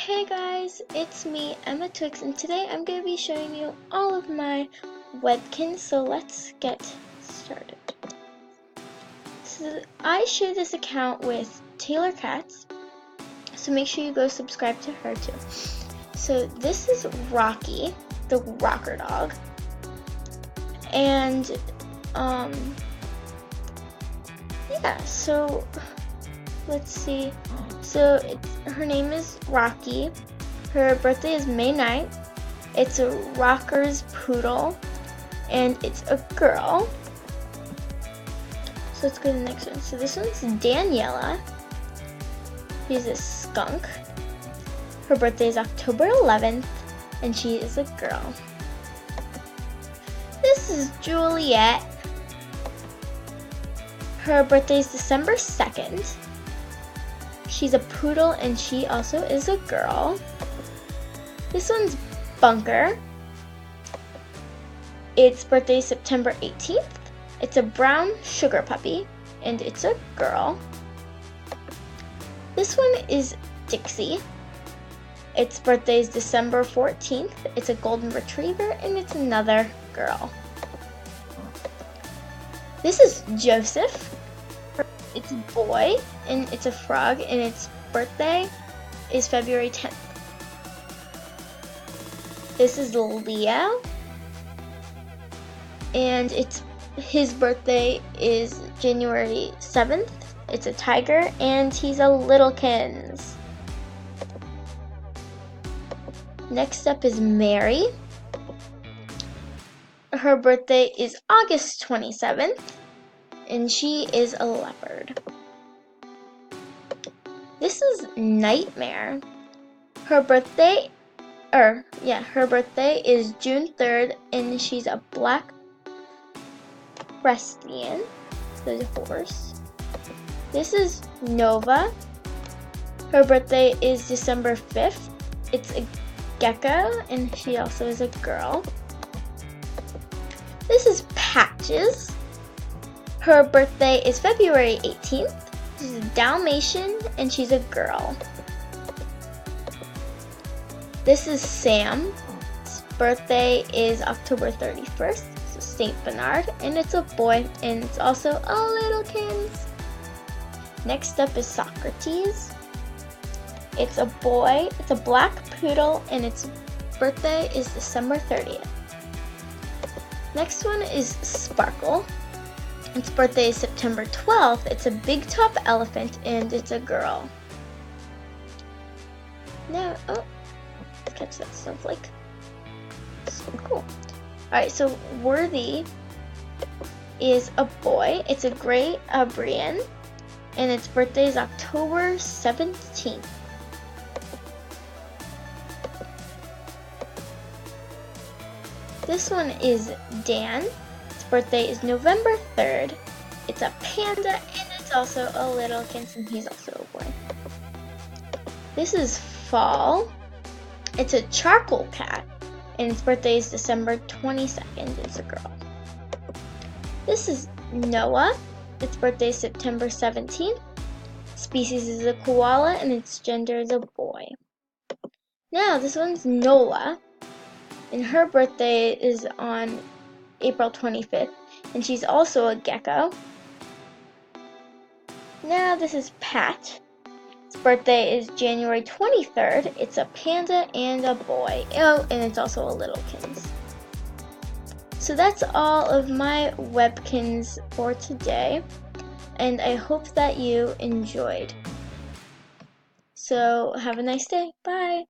Hey guys, it's me, Emma Twix, and today I'm going to be showing you all of my Webkinz, so let's get started. So I share this account with Taylor Katz, so make sure you go subscribe to her too. So this is Rocky, the rocker dog, and yeah, so let's see. So her name is Rocky. Her birthday is May 9th. It's a Rocker's poodle, and it's a girl. So let's go to the next one. So this one's Daniela. She's a skunk. Her birthday is October 11th, and she is a girl. This is Juliet. Her birthday is December 2nd. She's a poodle and she also is a girl. This one's Bunker. Its birthday is September 18th. It's a brown sugar puppy and it's a girl. This one is Dixie. Its birthday is December 14th. It's a golden retriever and it's another girl. This is Joseph. It's a boy, and it's a frog, and its birthday is February 10th. This is Leo, and his birthday is January 7th. It's a tiger, and he's a Littlekins. Next up is Mary. Her birthday is August 27th. And she is a leopard. This is Nightmare. Her birthday is June 3rd, and she's a black Brestian, so a horse. This is Nova. Her birthday is December 5th. It's a gecko, and she also is a girl. This is Patches. Her birthday is February 18th. She's a Dalmatian and she's a girl. This is Sam. His birthday is October 31st. So St. Bernard, and it's a boy and it's also a Littlekins. Next up is Socrates. It's a boy. It's a black poodle and its birthday is December 30th. Next one is Sparkle. Its birthday is September 12th. It's a big top elephant and it's a girl. Now, let's catch that snowflake. So cool. Alright, so Worthy is a boy. It's a gray Brian and its birthday is October 17th. This one is Dan. Birthday is November 3rd. It's a panda and it's also a Littlekins and he's also a boy. This is Fall. It's a charcoal cat and its birthday is December 22nd. It's a girl. This is Noah. Its birthday is September 17th. Species is a koala and its gender is a boy. Now this one's Nola and her birthday is on April 25th, and she's also a gecko. Now this is Pat. His birthday is January 23rd. It's a panda and a boy. Oh, and it's also a Littlekins. So that's all of my Webkinz for today, and I hope that you enjoyed. So have a nice day. Bye!